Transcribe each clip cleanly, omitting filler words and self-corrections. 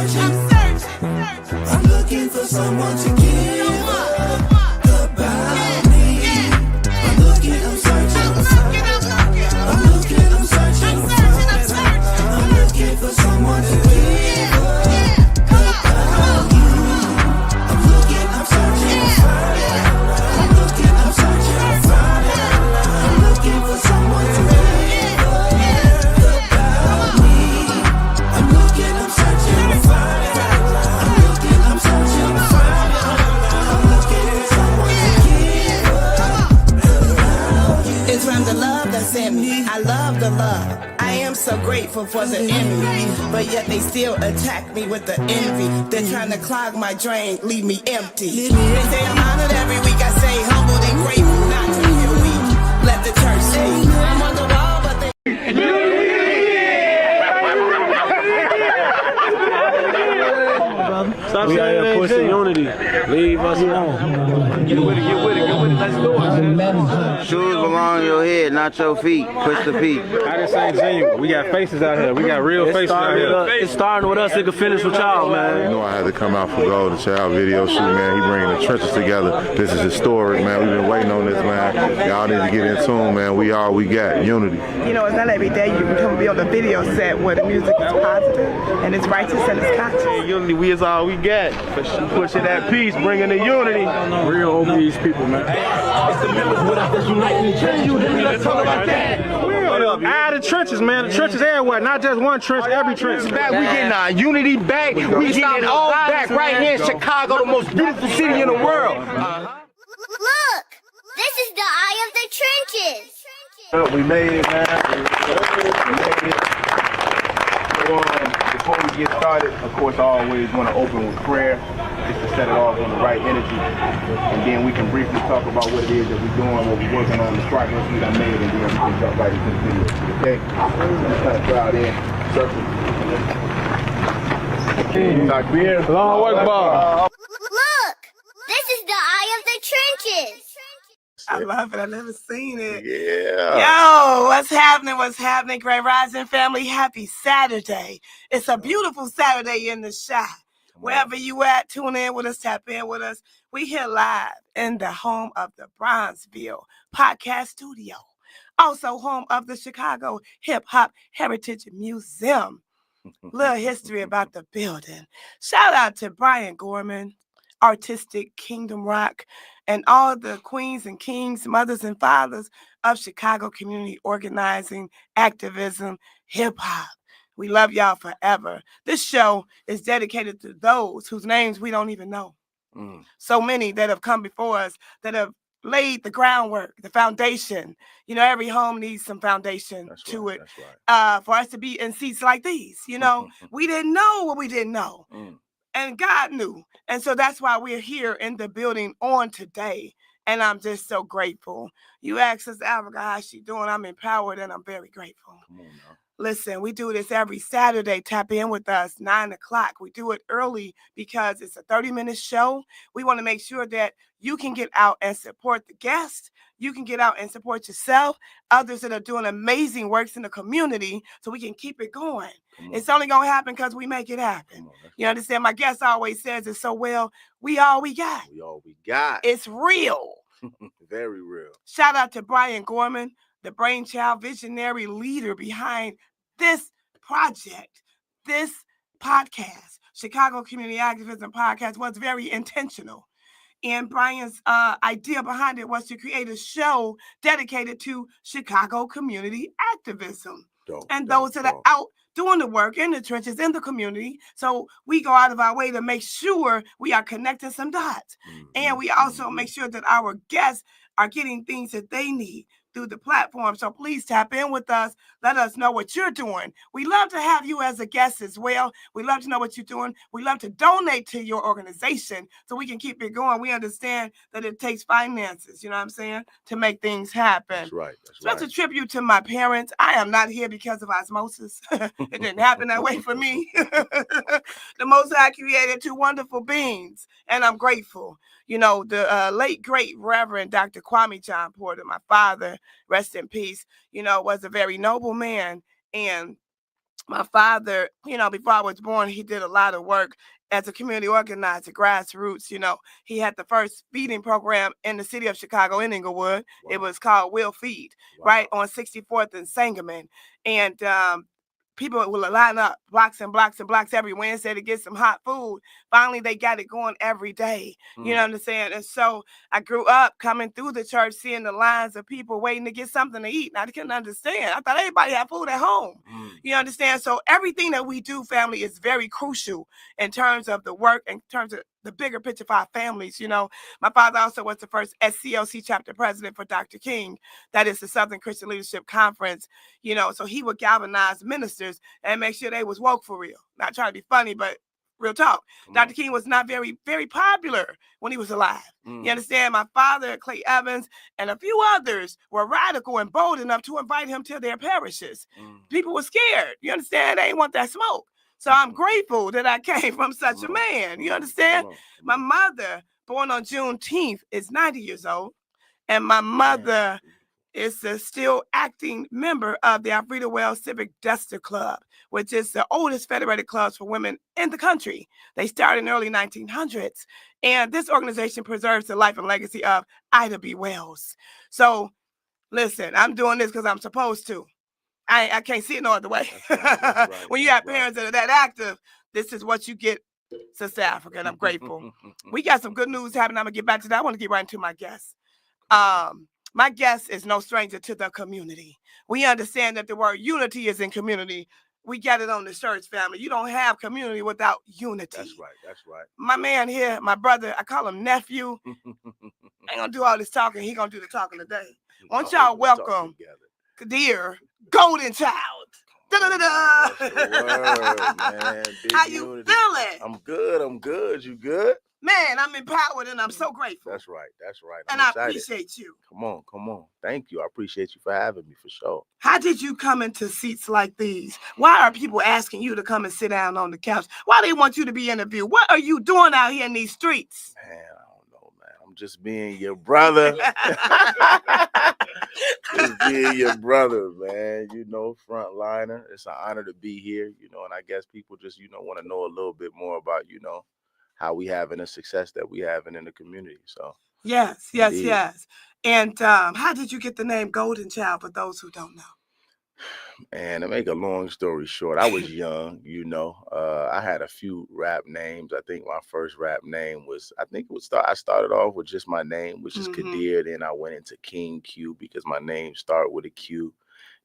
searching. I'm looking for someone to give about me. I'm looking, I'm searching. I'm looking, I'm searching. I'm looking for someone to give about you. I'm looking, I'm searching. I'm looking, I'm searching. I'm looking for someone to give about me. I'm looking, I'm searching. I'm looking, I'm searching. I'm looking for someone to give about you. It's from the love that's in me. I love the love. I am so grateful for the enemy, but yet they still attack me with the envy. They're trying to clog my drain, leave me empty. They say I'm honored every week. I say humbled and grateful, not to feel weak. Let the church speak. I'm on the wall, but they... Stop we out here pushing unity. Leave us alone. Get with it, get with it, get with it. Let's do it. Shoes belong on your head, not your feet. Push the feet. I just ain't genuine. We got faces out here. We got real faces out here. It's starting with us. It can finish with y'all, man. You know I had to come out for Goalden Chyld video shoot, man. He bringing the trenches together. This is historic, man. We've been waiting on this, man. Y'all need to get in tune, man. We all we got. Unity. You know, it's not every day you can come be on the video set where the music is positive and it's righteous and it's conscious. Unity, we is all we got. Pushing that peace, bringing the unity. Real obese people, man. It's the members with us uniting you. Let's talk about that. Out of the trenches, man. The trenches everywhere, not just one trench, every trench. Back, we getting our unity back. We getting it all back right here in Chicago, the most beautiful city in the world. Look, this is the eye of the trenches. We made it, man. Before we get started, of course, I always want to open with prayer, just to set it off on the right energy. And then we can briefly talk about what it is that we're doing, what we're working on, the progress we done made, and then we can jump right into the video. Okay? Just kind of crowd in, circle. Long work, Bob. Look, this is the eye of the trenches. I love it. I've never seen it. Yeah. Yo, what's happening? What's happening? Great Rising family. Happy Saturday. It's a beautiful Saturday in the shop. Wherever you at, tune in with us, tap in with us. We here live in the home of the Bronzeville Podcast Studio. Also home of the Chicago Hip Hop Heritage Museum. Little history about the building. Shout out to Brian Gorman, Artistic Kingdom Rock, and all the queens and kings, mothers and fathers of Chicago community organizing, activism, hip hop. We love y'all forever. This show is dedicated to those whose names we don't even know. So many that have come before us that have laid the groundwork, the foundation. You know, every home needs some foundation it for us to be in seats like these. You know, we didn't know what we didn't know. And God knew. And so that's why we're here in the building on today. And I'm just so grateful. You asked Sista Afrika how she doing. I'm empowered and I'm very grateful. Come on now. Listen, we do this every Saturday. Tap in with us, 9 o'clock. We do it early because it's a 30-minute show. We want to make sure that you can get out and support the guests. You can get out and support yourself, others that are doing amazing works in the community so we can keep it going. It's only going to happen because we make it happen. You understand? My guest always says it so well. We all we got. We all we got. It's real. Very real. Shout out to Brian Gorman, the brainchild visionary leader behind this project, this podcast. Chicago Community Activism Podcast was very intentional. And Brian's idea behind it was to create a show dedicated to Chicago community activism. Those that are out doing the work in the trenches, in the community. So we go out of our way to make sure we are connecting some dots. And we also make sure that our guests are getting things that they need through the platform. So please tap in with us. Let us know what you're doing. We love to have you as a guest as well. We love to know what you're doing. We love to donate to your organization so we can keep it going. We understand that it takes finances, you know what I'm saying, to make things happen. That's right. So it's a tribute to my parents. I am not here because of osmosis. It didn't happen that way for me. The Most High created two wonderful beings, and I'm grateful. You know, the late, great Reverend Dr. Kwame John Porter, my father, rest in peace, you know, was a very noble man. And my father, before I was born, he did a lot of work as a community organizer, grassroots. He had the first feeding program in the city of Chicago in Inglewood. Wow. It was called Will Feed, right on 64th and Sangamon. And people will line up blocks and blocks and blocks every Wednesday to get some hot food. Finally, they got it going every day. You know what I'm saying? And so I grew up coming through the church, seeing the lines of people waiting to get something to eat. And I couldn't understand. I thought everybody had food at home. You understand? So everything that we do, family, is very crucial in terms of the work, in terms of the bigger picture for our families. My father also was the first SCLC chapter president for Dr. King. That is the Southern Christian Leadership Conference. So he would galvanize ministers and make sure they was woke for real. Not trying to be funny, but real talk. Dr. King was not very, very popular when he was alive. You understand? My father, Clay Evans, and a few others were radical and bold enough to invite him to their parishes. People were scared. You understand? They didn't want that smoke. So I'm grateful that I came from such a man. You understand? My mother, born on Juneteenth, is 90 years old. And my mother is a still acting member of the Alfreda Wells Civic Duster Club, which is the oldest federated clubs for women in the country. They started in the early 1900s. And this organization preserves the life and legacy of Ida B. Wells. So listen, I'm doing this because I'm supposed to. I can't see it no other way. That's right. When you have parents that are that active, this is what you get, Sista Afrika, and I'm grateful. We got some good news happening. I'm going to get back to that. I want to get right into my guest. My guest is no stranger to the community. We understand that the word unity is in community. We get it on the church, family. You don't have community without unity. That's right. That's right. My man here, my brother, I call him nephew. I ain't going to do all this talking. He going to do the talking today. Won't y'all welcome dear Goalden Chyld. Man. How you feeling? I'm good. I'm good. You good? Man, I'm empowered and I'm so grateful. That's right. That's right. And I appreciate you. Come on. Thank you. I appreciate you for having me, for sure. How did you come into seats like these? Why are people asking you to come and sit down on the couch? Why they want you to be interviewed? What are you doing out here in these streets? Man, I don't know, man. I'm just being your brother. Just being your brother, man. Frontliner. It's an honor to be here, and I guess people just, want to know a little bit more about, how we having the success that we having in the community. So yes. And how did you get the name Goalden Chyld, for those who don't know? And to make a long story short, I was young, I had a few rap names. I think my first rap name was, I started off with just my name, which is Kadir. Then I went into King Q because my name started with a Q.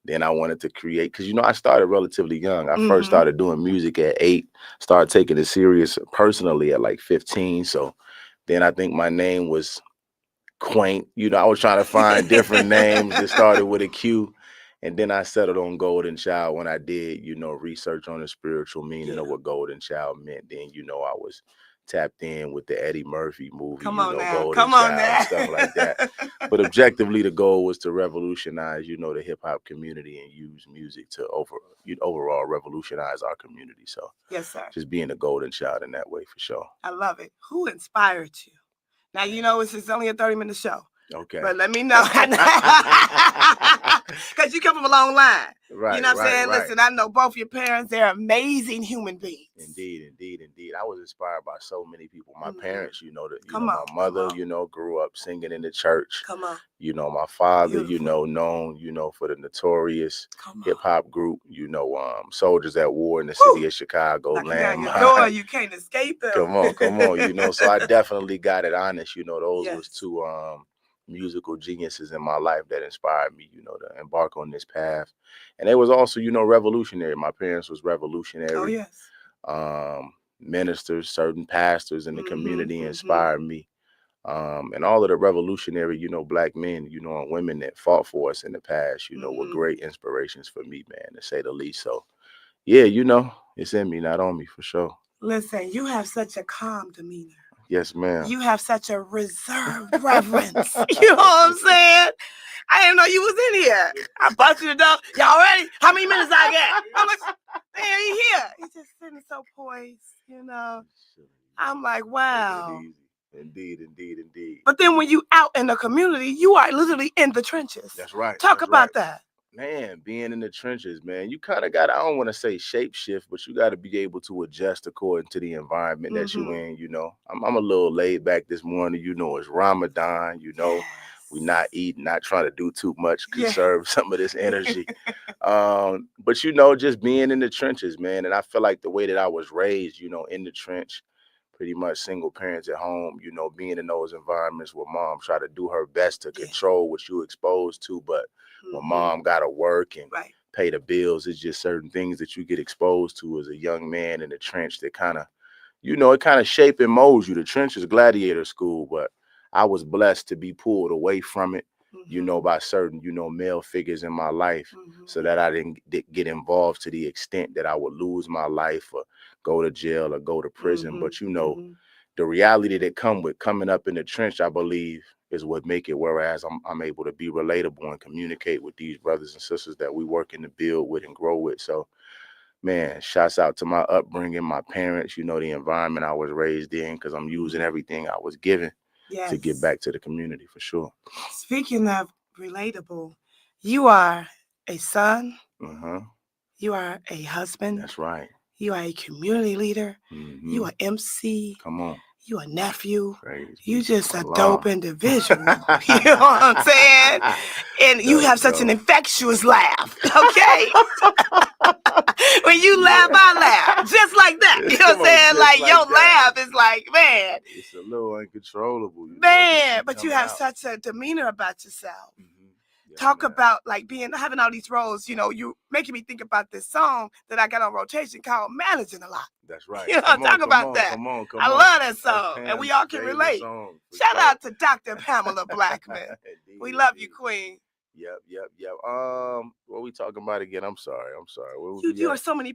Then I wanted to create, because, I started relatively young. I first started doing music at 8, started taking it serious personally at like 15. So then I think my name was Quaint. I was trying to find different names that started with a Q. And then I settled on Goalden Chyld when I did, research on the spiritual meaning of what Goalden Chyld meant. Then, I was tapped in with the Eddie Murphy movie, Goalden Chyld and stuff like that. But objectively, the goal was to revolutionize, the hip hop community and use music to overall revolutionize our community. So yes, sir. Just being a Goalden Chyld in that way, for sure. I love it. Who inspired you? Now, it's only a 30-minute show. Okay. But let me know. Because you come from a long line. Right. You know what I'm saying? Right. Listen, I know both your parents. They're amazing human beings. Indeed. I was inspired by so many people. My parents, my mother, grew up singing in the church. Come on. My father, known, for the notorious hip hop group, Soldiers at War in the city of Chicago. Landmine. You can't escape them. Come on, so I definitely got it honest. Those was two musical geniuses in my life that inspired me, to embark on this path. And it was also, revolutionary. My parents was revolutionary. Oh, yes. Ministers, certain pastors in the community inspired me. And all of the revolutionary, black men, and women that fought for us in the past, were great inspirations for me, man, to say the least. So, yeah, it's in me, not on me, for sure. Listen, you have such a calm demeanor. Yes, ma'am. You have such a reserved reverence. You know what I'm saying? I didn't know you was in here. I busted it up. Y'all ready? How many minutes I got? I'm like, man, he here. He's just sitting so poised, I'm like, wow. Indeed. But then when you out in the community, you are literally in the trenches. That's right. Talk about that. Man, being in the trenches, man, you kind of got, I don't want to say shape shift, but you got to be able to adjust according to the environment that you in, you know. I'm a little laid back this morning, you know, it's Ramadan, you know, we not eating, not trying to do too much, conserve some of this energy. But, you know, just being in the trenches, man. And I feel like the way that I was raised, you know, in the trench, pretty much single parents at home, you know, being in those environments where mom try to do her best to control what you exposed to, but when mom got to work and pay the bills, it's just certain things that you get exposed to as a young man in the trench that kind of, you know, it kind of shape and molds you. The trench is gladiator school, but I was blessed to be pulled away from it, you know, by certain, you know, male figures in my life, so that I didn't get involved to the extent that I would lose my life or go to jail or go to prison. But, you know, the reality that come with coming up in the trench, I believe, is what make it, whereas I'm able to be relatable and communicate with these brothers and sisters that we working to build with and grow with. So, man, shouts out to my upbringing, my parents, you know, the environment I was raised in, because I'm using everything I was given to get back to the community for sure. Speaking of relatable, you are a son. You are a husband. That's right. You are a community leader. You are MC. Come on. You a nephew. Praise You just a Allah. dope individual. You know what I'm saying? And you have such an infectious laugh. Okay? When you laugh, I laugh. Just like that. You know what I'm saying? Like your laugh is like, man. It's a little uncontrollable. Man, but you have such a demeanor about yourself. Talk about like having all these roles, you know, you making me think about this song that I got on rotation called Managing a Lot. That's right. You know, talk about that. Come on. I love that song, and we all can relate. Shout out to Dr. Pamela Blackman. We love you, Queen. Yep. What we talking about again? I'm sorry. You are so many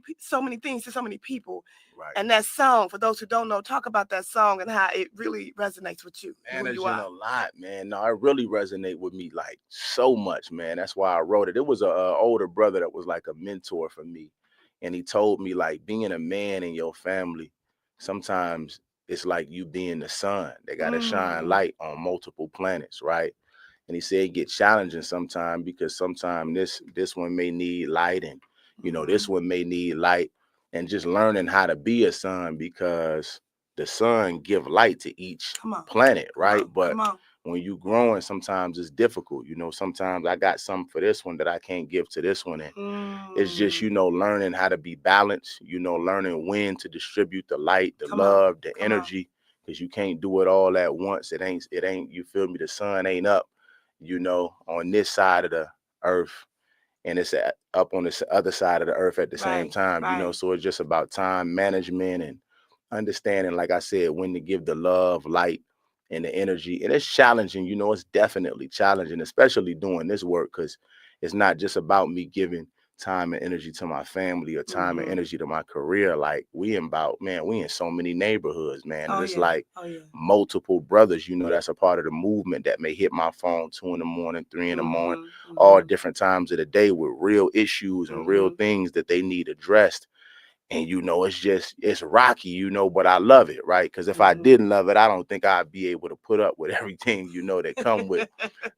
things to so many people. Right. And that song, for those who don't know, talk about that song and how it really resonates with you. Managing a lot, man. No, it really resonate with me like so much, man. That's why I wrote it. It was a older brother that was like a mentor for me. And he told me, like, being a man in your family, sometimes it's like you being the sun. They got to shine light on multiple planets, right? And he said it get challenging sometimes, because sometimes this one may need light, and, you know, this one may need light, and just learning how to be a sun, because the sun give light to each planet, right? But when you growing, sometimes it's difficult. You know, sometimes I got something for this one that I can't give to this one. And it's just, you know, learning how to be balanced, you know, learning when to distribute the light, the love, the energy, because you can't do it all at once. It ain't, you feel me? The sun ain't up, you know, on this side of the earth, and it's up on the other side of the earth at the same time, you know. So it's just about time management and understanding, like I said, when to give the love, light, and the energy. And it's challenging, you know, it's definitely challenging, especially doing this work, because it's not just about me giving time and energy to my family or time and energy to my career. Like, we in so many neighborhoods, man. And it's like multiple brothers, you know, that's a part of the movement that may hit my phone 2 in the morning, 3 in the morning, all different times of the day, with real issues and real things that they need addressed. And, you know, it's rocky, you know, but I love it, right? Because if I didn't love it, I don't think I'd be able to put up with everything, you know, that come with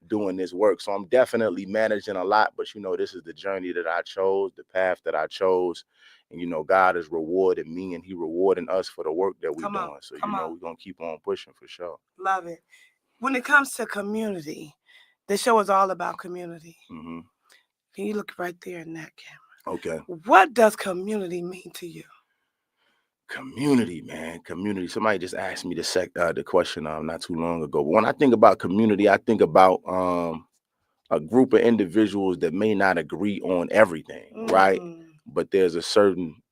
doing this work. So I'm definitely managing a lot, but, you know, this is the journey that I chose, the path that I chose. And, you know, God is rewarding me, and he rewarding us for the work that we're doing. So, you know, we're going to keep on pushing for sure. Love it. When it comes to community, the show is all about community. Can you look right there in that camera? Okay. What does community mean to you? Community, man. Community. Somebody just asked me the question not too long ago. But when I think about community, I think about a group of individuals that may not agree on everything, right? But there's a certain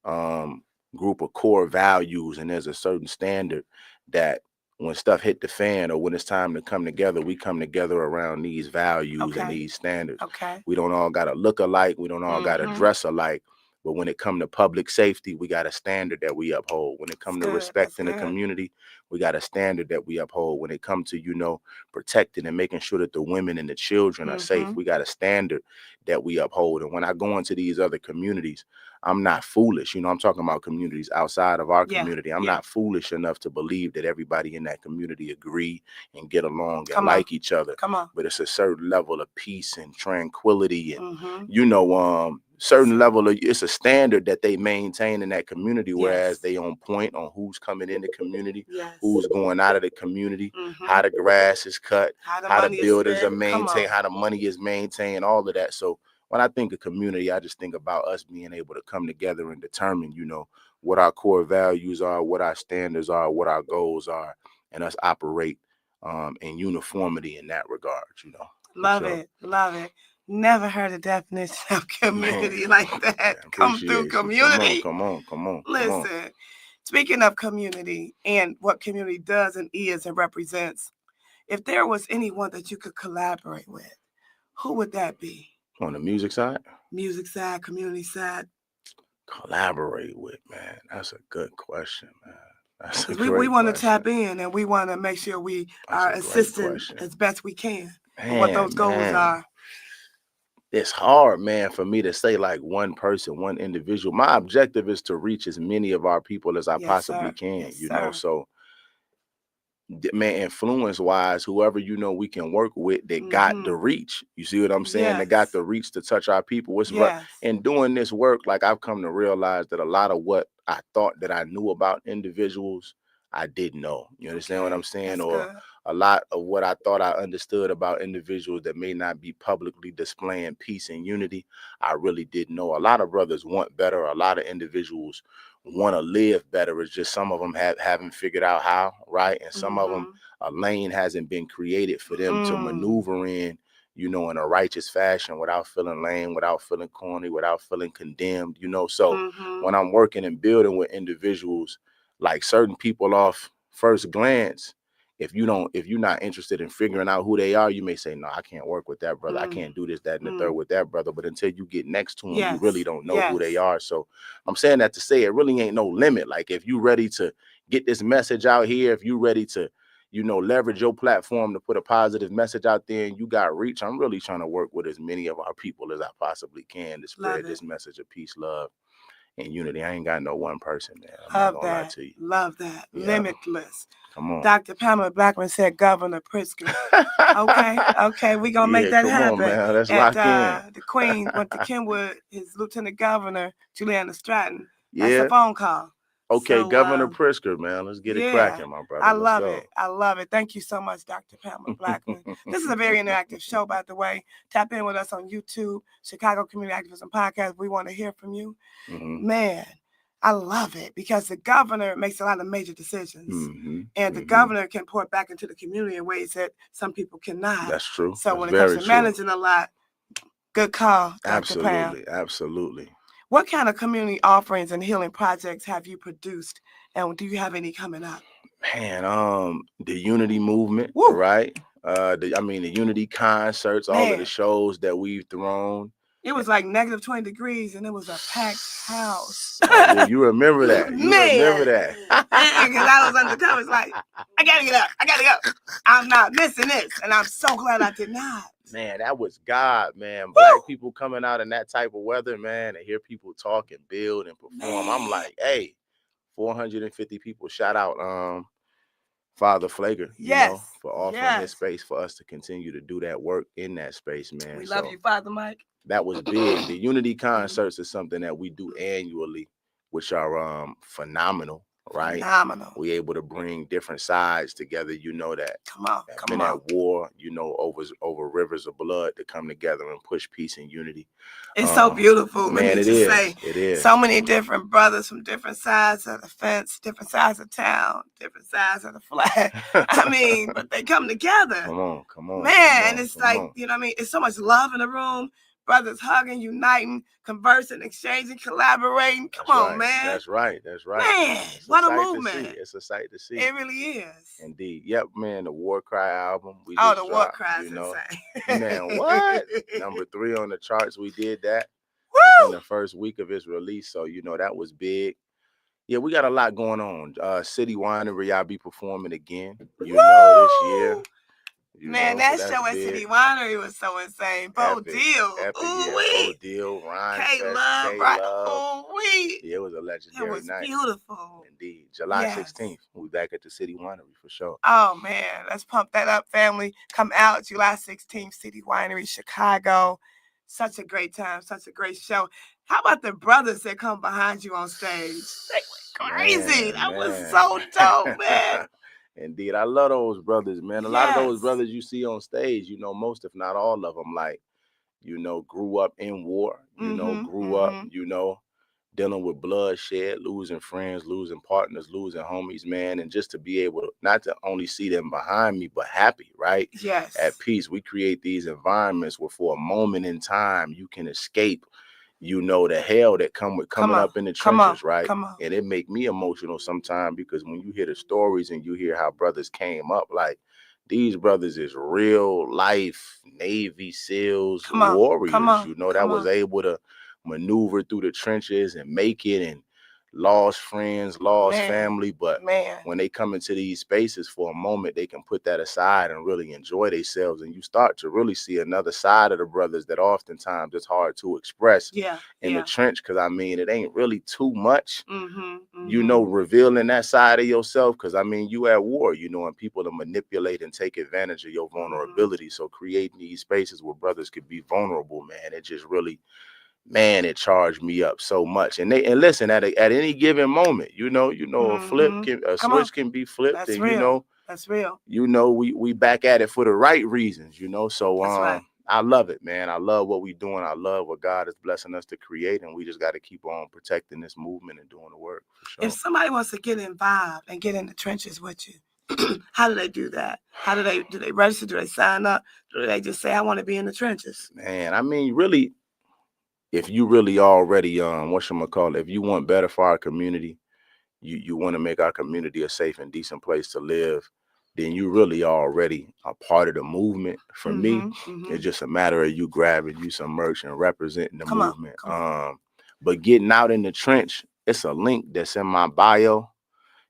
group of core values, and there's a certain standard that when stuff hit the fan, or when it's time to come together, we come together around these values and these standards. We don't all got to look alike. We don't all got to dress alike. But when it come to public safety, we got a standard that we uphold. When it come to respecting the community, we got a standard that we uphold. When it comes to, you know, protecting and making sure that the women and the children are safe, we got a standard that we uphold. And when I go into these other communities, I'm not foolish. You know, I'm talking about communities outside of our community. I'm not foolish enough to believe that everybody in that community agree and get along and like each other. But it's a certain level of peace and tranquility and, you know, certain level of, it's a standard that they maintain in that community, whereas they on point on who's coming in the community, who's going out of the community, how the grass is cut, how the buildings are maintained, how the money is maintained, all of that. So when I think of community, I just think about us being able to come together and determine, you know, what our core values are, what our standards are, what our goals are, and us operate in uniformity in that regard, you know. Love it. Love it. Never heard a definition of community like that. Come through community. Come on. Listen, speaking of community and what community does and is and represents, if there was anyone that you could collaborate with, who would that be? On the music side? Music side, community side. Collaborate with, man. That's a good question, man. That's a we want to tap in and we want to make sure we are assisting as best we can for what those goals are. It's hard, man, for me to say like one person, one individual. My objective is to reach as many of our people as I possibly can, you know. So, man, influence wise, whoever, you know, we can work with that got the reach. You see what I'm saying? That got the reach to touch our people. And doing this work, like I've come to realize that a lot of what I thought that I knew about individuals, I didn't know. You understand what I'm saying? Or a lot of what I thought I understood about individuals that may not be publicly displaying peace and unity, I really didn't know. A lot of brothers want better. A lot of individuals want to live better. It's just some of them haven't figured out how, right? And some of them, a lane hasn't been created for them to maneuver in, you know, in a righteous fashion without feeling lame, without feeling corny, without feeling condemned, you know. So when I'm working and building with individuals, like certain people off first glance, if you're not interested in figuring out who they are, you may say, no, I can't work with that brother. I can't do this, that, and the third with that brother. But until you get next to them, you really don't know who they are. So I'm saying that to say it really ain't no limit. Like if you ready to get this message out here, if you ready to, you know, leverage your platform to put a positive message out there and you got reach, I'm really trying to work with as many of our people as I possibly can to spread this message of peace, love, and unity. I ain't got no one person, man. I'm not gonna lie to you. Love that. Yeah. Limitless. Come on. Dr. Pamela Blackman said Governor Pritzker. Okay, we gonna make that happen. On, man. Let's lock in. The Queen went to Kenwood, his Lieutenant Governor, Juliana Stratton. That's a phone call. Okay, so, Governor Pritzker, man. Let's get it cracking, my brother. I love it. I love it. Thank you so much, Dr. Pamela Blackman. This is a very interactive show, by the way. Tap in with us on YouTube, Chicago Community Activism Podcast. We want to hear from you. Man, I love it because the governor makes a lot of major decisions. And the governor can pour back into the community in ways that some people cannot. That's true. So when it comes to managing a lot, good call, Dr. Pam. Absolutely. What kind of community offerings and healing projects have you produced? And do you have any coming up? Man, the Unity Movement, right? The Unity concerts, all of the shows that we've thrown. It was like negative 20 degrees and it was a packed house. You remember that. Remember that. Because I was undercover. It's like, I gotta get up. I gotta go. I'm not missing this. And I'm so glad I did not. Man, that was God, man. Black people coming out in that type of weather, man, and hear people talk and build and perform. I'm like, hey, 450 people. Shout out Father Flager, you know, for offering his space for us to continue to do that work in that space, man. We love you, Father Mike. That was big. The Unity concerts is something that we do annually, which are phenomenal, right? Phenomenal. We able to bring different sides together, you know, that come on. At war, you know, over rivers of blood to come together and push peace and unity. It's so beautiful, man. It is. So many different brothers from different sides of the fence, different sides of town, different sides of the flag. I mean, but they come together. Come on. Man, it's like, you know what I mean? It's so much love in the room. Brothers hugging, uniting, conversing, exchanging, collaborating. Come on, man. That's right. Man, what a movement. It's a sight to see. It really is. Indeed. Yep, man. The War Cry album. The War Cry is insane. Man, what? Number 3 on the charts. We did that. within the first week of its release. So, you know, that was big. Yeah, we got a lot going on. City Winery, I'll be performing again, you know, this year. Woo! You Man, know, so that that's show at big. City Winery was so insane. Bo Epic, Deal. epic, Ooh yeah. wee. Bo Deal, Ryan K Fest, Love, K right? Love. Ooh wee. Yeah, it was a That legendary was night. beautiful. Indeed. July Yes. 16th, we'll be back at the City Winery for sure. Oh man, let's pump that up, family. Come out July 16th, City Winery, Chicago. Such a great time, such a great show. How about the brothers that come behind you on stage? They went crazy. That was so dope, man. Indeed, I love those brothers, man. A lot of those Yes. brothers you see on stage, you know, most if not all of them, like, you know, grew up in war, you know, grew up, you know, dealing with bloodshed, losing friends, losing partners, losing homies, man. And just to be able to not to only see them behind me, but happy, right? Yes. At peace. We create these environments where for a moment in time you can escape, you know, the hell that come with coming up in the trenches, right? And it make me emotional sometimes because when you hear the stories and you hear how brothers came up, like these brothers is real life Navy SEALs warriors, you know, that was able to maneuver through the trenches and make it and lost friends, lost family. But when they come into these spaces for a moment, they can put that aside and really enjoy themselves. And you start to really see another side of the brothers that oftentimes it's hard to express in the trench. Cause I mean, it ain't really too much, you know, revealing that side of yourself. Cause I mean, you at war, you know, and people to manipulate and take advantage of your vulnerability. So creating these spaces where brothers could be vulnerable, man, it just really, man, it charged me up so much. And they, and listen, at any given moment, you know, a switch can be flipped. That's and real. you know, that's real. You know, we back at it for the right reasons, you know. So That's right. I love it, man. I love what we doing. I love what God is blessing us to create, and we just got to keep on protecting this movement and doing the work for sure. If somebody wants to get involved and get in the trenches with you, how do they do that? How do they register? Do they sign up? Do they just say, I want to be in the trenches? Man, I mean, really, if you really already whatchamacallit, if you want better for our community, you want to make our community a safe and decent place to live, then you really already a part of the movement. For me, it's just a matter of you grabbing you some merch and representing the movement. But getting out in the trench, it's a link that's in my bio.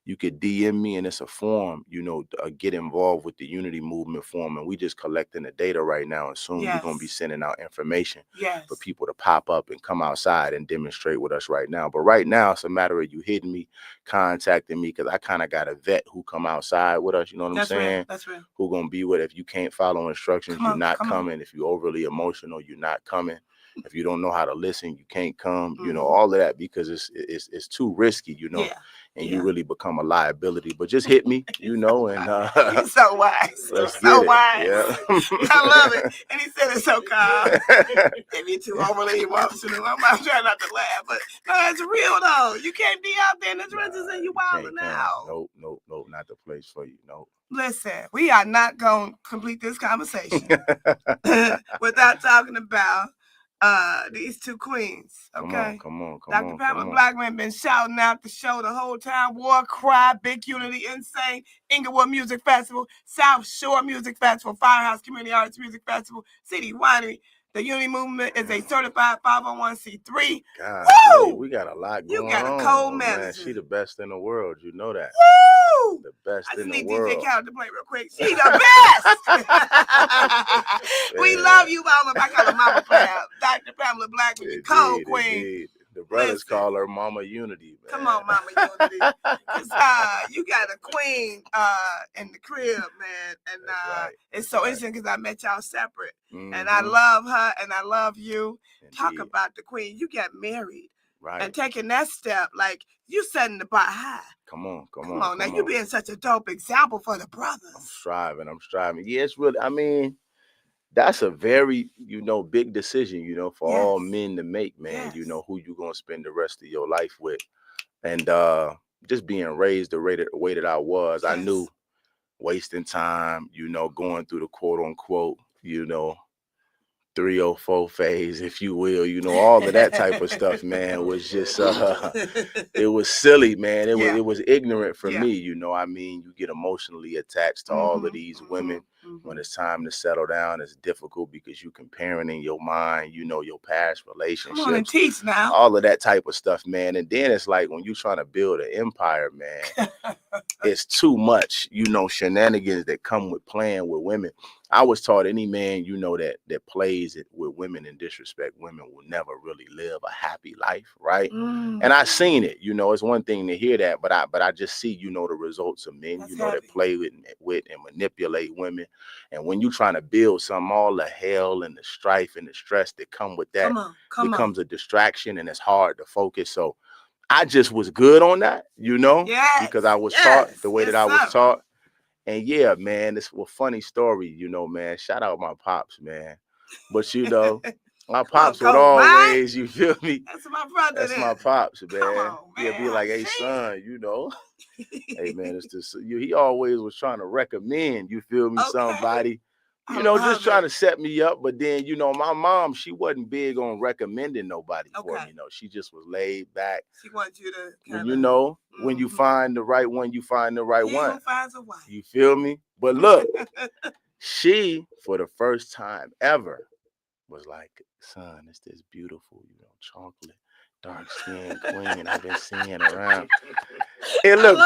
You could DM me, and it's a form, you know, get involved with the Unity Movement form. And we just collecting the data right now. And soon we're going to be sending out information for people to pop up and come outside and demonstrate with us right now. But right now, it's a matter of you hitting me, contacting me, because I kind of got a vet who come outside with us. You know what I'm saying? Real. That's real. Who going to be with it. If you can't follow instructions, you're not coming. If you're overly emotional, you're not coming. If you don't know how to listen, you can't come. You know, all of that, because it's too risky, you know. And you really become a liability. But just hit me, you know, and he's so wise. Let's so get wise. it. Yeah. I love it. And he said it so calm. Maybe too overly emotional. I'm trying not to laugh, but no, it's real though. You can't be out there in the trenches and you wilding out. Nope, not the place for you. Nope. Listen, we are not going to complete this conversation without talking about these two queens. Okay. Come on. Dr. Pamela Blackman been shouting out the show the whole time. War Cry, Big Unity, Insane, Inglewood Music Festival, South Shore Music Festival, Firehouse Community Arts Music Festival, City Winery. The Unity Movement is a certified 501c3. God, woo! We got a lot going on. You got a cold medicine. Man, she the best in the world. You know that. Woo! The best in the I just world. need DJ Khaled to play real quick. She the best. We love you, Mama. I call her Mama Pam. Dr. Pamela Blackman, the cold queen. Indeed. The brothers call her Mama Unity, man. Come on, Mama Unity. Cause you got a queen in the crib, man. And it's so interesting because I met y'all separate. And I love her and I love you. Indeed. Talk about the queen. You got married. Right. And taking that step, like you setting the bar high. Come on. Now you being such a dope example for the brothers. I'm striving. Yeah, it's really, I mean, that's a very, you know, big decision, you know, for all men to make, man. You know, who you gonna spend the rest of your life with. And just being raised the way that I was, I knew wasting time, you know, going through the quote unquote, you know, 304 phase, if you will, all of that type of stuff, man, was just it was silly, man. It was ignorant for me, I mean, you get emotionally attached to all of these women. When it's time to settle down, it's difficult because you comparing in your mind, your past relationships. Come on and teach now. All of that type of stuff, man. And then it's like when you're trying to build an empire, man, it's too much, shenanigans that come with playing with women. I was taught any man, that plays it with women and disrespect women will never really live a happy life, right? And I seen it, it's one thing to hear that, but I just see, the results of men, that play with and manipulate women. And when you're trying to build something, all the hell and the strife and the stress that come with that becomes a distraction, and it's hard to focus. So I just was good on that, because I was taught the way that I was taught. And yeah, man, this was a funny story, man. Shout out my pops, man. But my pops would always, you feel me? That's my brother. That's my pops, man. On, man. He'd be like, hey, son, hey, man, it's this. He always was trying to recommend, you feel me, somebody, just trying to set me up. But then, my mom, she wasn't big on recommending nobody for me. She just was laid back. She wants you to when you find the right one, you find the right one. Finds a wife. You feel me? But look, she, for the first time ever, was like, son, it's this beautiful, chocolate, dark skin queen I've been seeing around. And look,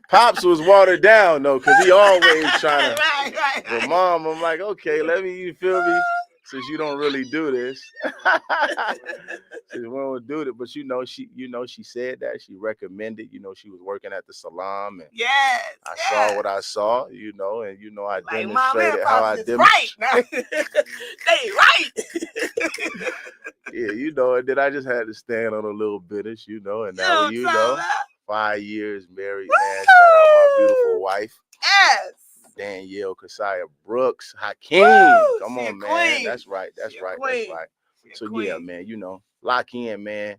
Pops was watered down, though, because he always trying to. Right. But Mom, I'm like, okay, let me, you feel me? Since you don't really do this. Since we don't do it. But she said that. She recommended, she was working at the salon. And I saw what I saw, and I demonstrated how I demonstrated. Right. They right. Yeah, and then I just had to stand on a little business, and now 5 years married, man. Shout out my beautiful wife. Yes. Danielle Kasaya Brooks Hakeem. Come on, man. Queen. That's right. So yeah, man, lock in, man.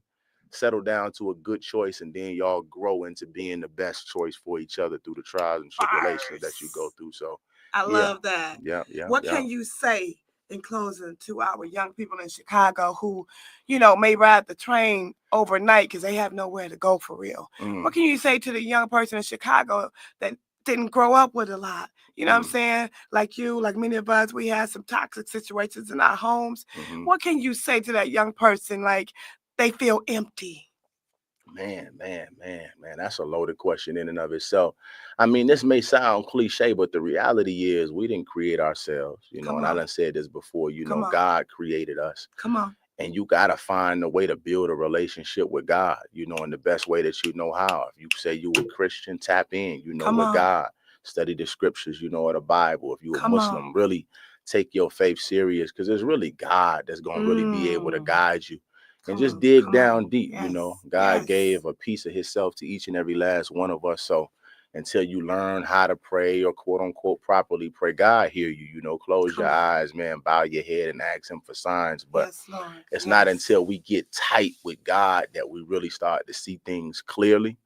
Settle down to a good choice, and then y'all grow into being the best choice for each other through the trials and tribulations that you go through. So I love that. Yeah. What can you say in closing to our young people in Chicago who, may ride the train overnight because they have nowhere to go for real? What can you say to the young person in Chicago that didn't grow up with a lot? You know what I'm saying? Like you, like many of us, we had some toxic situations in our homes. What can you say to that young person? Like they feel empty. Man, that's a loaded question in and of itself. I mean, this may sound cliche, but the reality is we didn't create ourselves, and I done said this before, God created us. Come on. And you got to find a way to build a relationship with God, in the best way that you know how. If you say you a Christian, tap in, with God. Study the scriptures, or the Bible. If you a Muslim, really take your faith serious, because it's really God that's going to really be able to guide you. And just dig down deep, God gave a piece of himself to each and every last one of us. So until you learn how to pray or quote unquote properly pray, God hear you, close your eyes, man, bow your head and ask him for signs. But it's not until we get tight with God that we really start to see things clearly.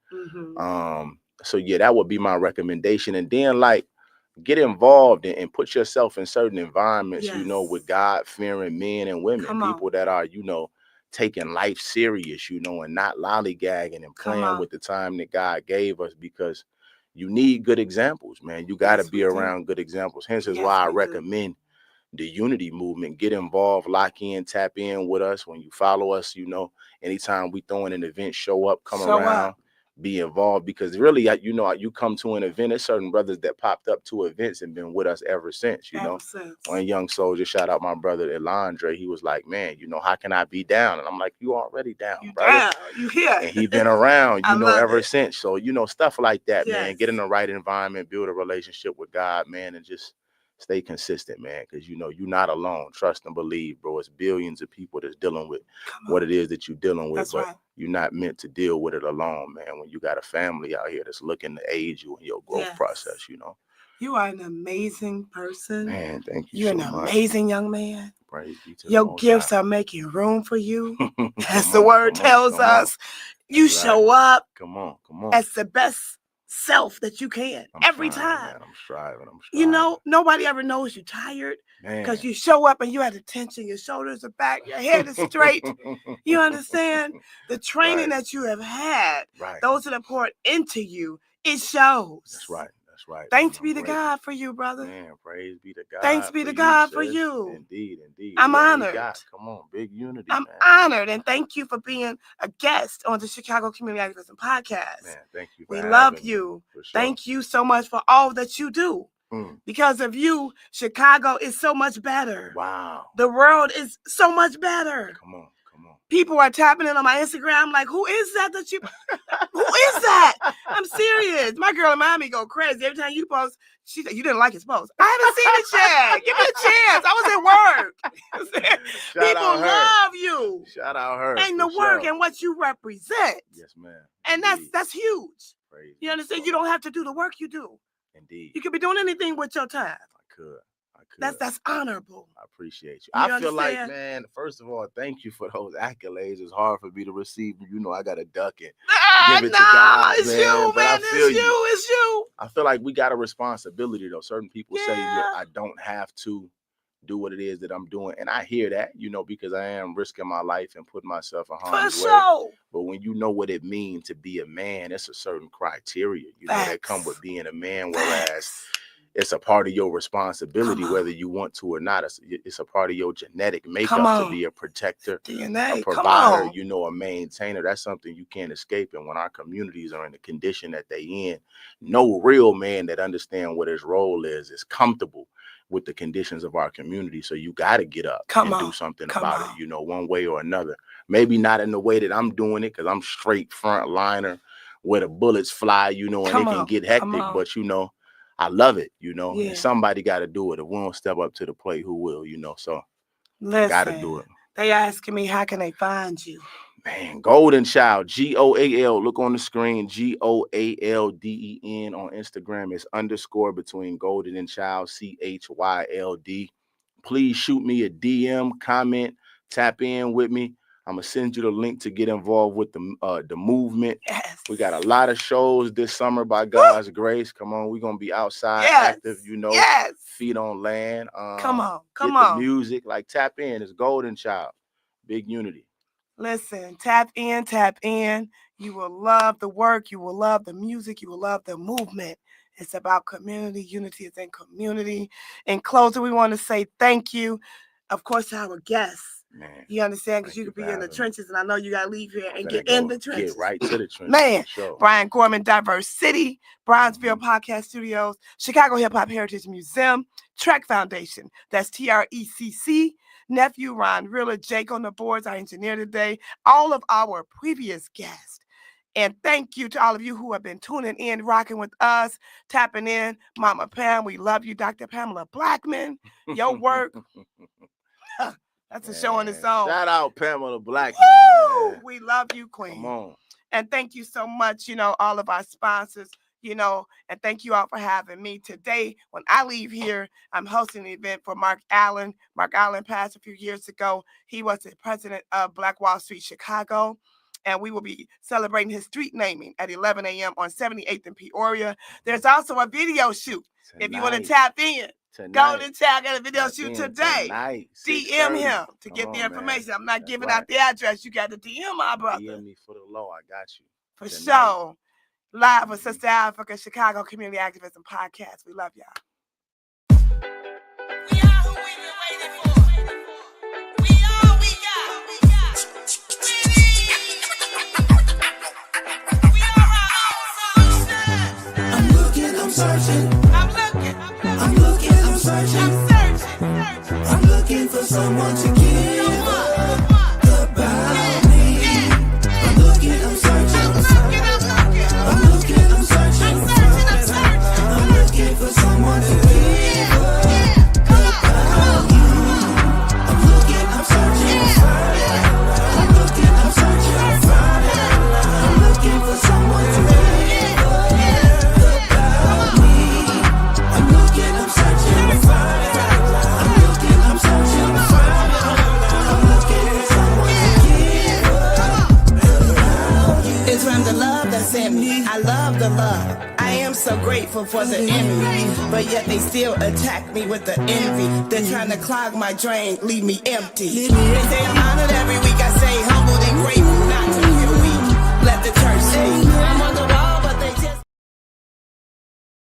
So yeah, that would be my recommendation. And then get involved and put yourself in certain environments, with God-fearing men and women, people that are, taking life serious, and not lollygagging and playing with the time that God gave us, because you need good examples, man. You got to be around good examples. Hence is why I recommend the unity movement. Get involved, lock in, tap in with us. When you follow us, anytime we throw in an event, show up, come around. Be involved, because really, you come to an event. There's certain brothers that popped up to events and been with us ever since. One young soldier, shout out my brother Elandre. He was like, man, how can I be down? And I'm like, you already down, brother. You here? And he been around, ever since. So stuff like that, man. Get in the right environment, build a relationship with God, man, and just stay consistent, man, because you're not alone. Trust and believe, bro. It's billions of people that's dealing with what it is that you're dealing with, but you're not meant to deal with it alone, man. When you got a family out here that's looking to aid you in your growth process, You are an amazing person. Man, thank you. You're an amazing young man. Praise be to your gifts are making room for you. As the word tells us, you show up. Come on. As the best self that you can every time. Man, I'm striving. You know, nobody ever knows you're tired because you show up and you have the tension. Your shoulders are back, your head is straight. You understand? The training that you have had, those that have poured into you, it shows. That's right. That's right. Thanks be to God for you, brother. Man, praise be to God. Thanks be to God for you. Indeed, indeed. I'm honored. Come on, big unity. I'm honored, and thank you for being a guest on the Chicago Community Activism Podcast. Man, thank you. We love you. For sure. Thank you so much for all that you do. Because of you, Chicago is so much better. Wow. The world is so much better. Come on. People are tapping in on my Instagram like, who is that you... Who is that? I'm serious. My girl in Miami go crazy. Every time you post, she said, you didn't like his post. I haven't seen it yet. Give me a chance. I was at work. People love you. Shout out her. And the work and what you represent. Yes, ma'am. And that's huge. Praise you understand? You don't have to do the work you do. Indeed. You could be doing anything with your time. I could. That's honorable. I appreciate you. I feel like, man, first of all, thank you for those accolades. It's hard for me to receive. You know, I got to duck it. Give it to God, it's man. You, but man. It's you. I feel like we got a responsibility, though. Certain people say I don't have to do what it is that I'm doing. And I hear that, you know, because I am risking my life and putting myself in harm's way. But when you know what it means to be a man, it's a certain criteria, you know, that come with being a man, whereas it's a part of your responsibility, whether you want to or not. It's a part of your genetic makeup to be a protector, a provider, you know, a maintainer. That's something you can't escape. And when our communities are in the condition that they in, no real man that understands what his role is comfortable with the conditions of our community. So you got to get up and do something about it, you know, one way or another. Maybe not in the way that I'm doing it, because I'm straight front liner where the bullets fly, you know, and it can get hectic, but you know, I love it, you know, and somebody got to do it. If we don't step up to the plate, who will, you know? So got to do it. They asking me, how can they find you? Man, Goalden Chyld, Goal. Look on the screen, GOALDEN on Instagram. It's _ between Goalden and Chyld, CHYLD. Please shoot me a DM, comment, tap in with me. I'm gonna send you the link to get involved with the movement. We got a lot of shows this summer by God's grace. Come on, we're gonna be outside active, you know, feet on land. Come on. The music, like tap in. It's Goalden Chyld, big unity. Listen, tap in. You will love the work. You will love the music. You will love the movement. It's about community. Unity is in community. In closing, we want to say thank you, of course, to our guests. Man, you understand? Because you could be in the trenches, and I know you got to leave here and get in the trenches. Get right to the trenches. Man, Brian Gorman, Diverse City, Bronzeville Podcast Studios, Chicago Hip Hop Heritage Museum, Trek Foundation, that's TRECC, nephew Ron Riller, Jake on the boards, our engineer today, all of our previous guests. And thank you to all of you who have been tuning in, rocking with us, tapping in. Mama Pam, we love you. Dr. Pamela Blackman, your work. That's a show on its own. Shout out Pamela Blackman. We love you, Queen. Come on. And thank you so much, you know, all of our sponsors, you know, and thank you all for having me. Today, when I leave here, I'm hosting an event for Mark Allen. Mark Allen passed a few years ago. He was the president of Black Wall Street, Chicago. And we will be celebrating his street naming at 11 a.m. on 78th and Peoria. There's also a video shoot. If you want to tap in. Goalden Chyld got a video shoot today. DM him to get the information. I'm not giving out the address. You got to DM my brother. DM me for the low. I got you. For sure. Live with Sista Afrika, Chicago Community Activism Podcast. We love y'all. We are who we've been waiting for. We are we got. We are our own solution. I'm looking, I'm searching. I'm looking for someone to give about me. I'm looking, I'm searching. I'm looking, I'm searching. I'm looking for someone to give about you. I'm looking, I'm searching. I'm looking, I'm searching. I'm looking for someone to give about me. I'm looking, I'm searching. It's from the love that's in me. I love the love. I so grateful for the enemy, but yet they still attack me with the envy. They're trying to clog my drain, leave me empty. They say I'm honored every week. I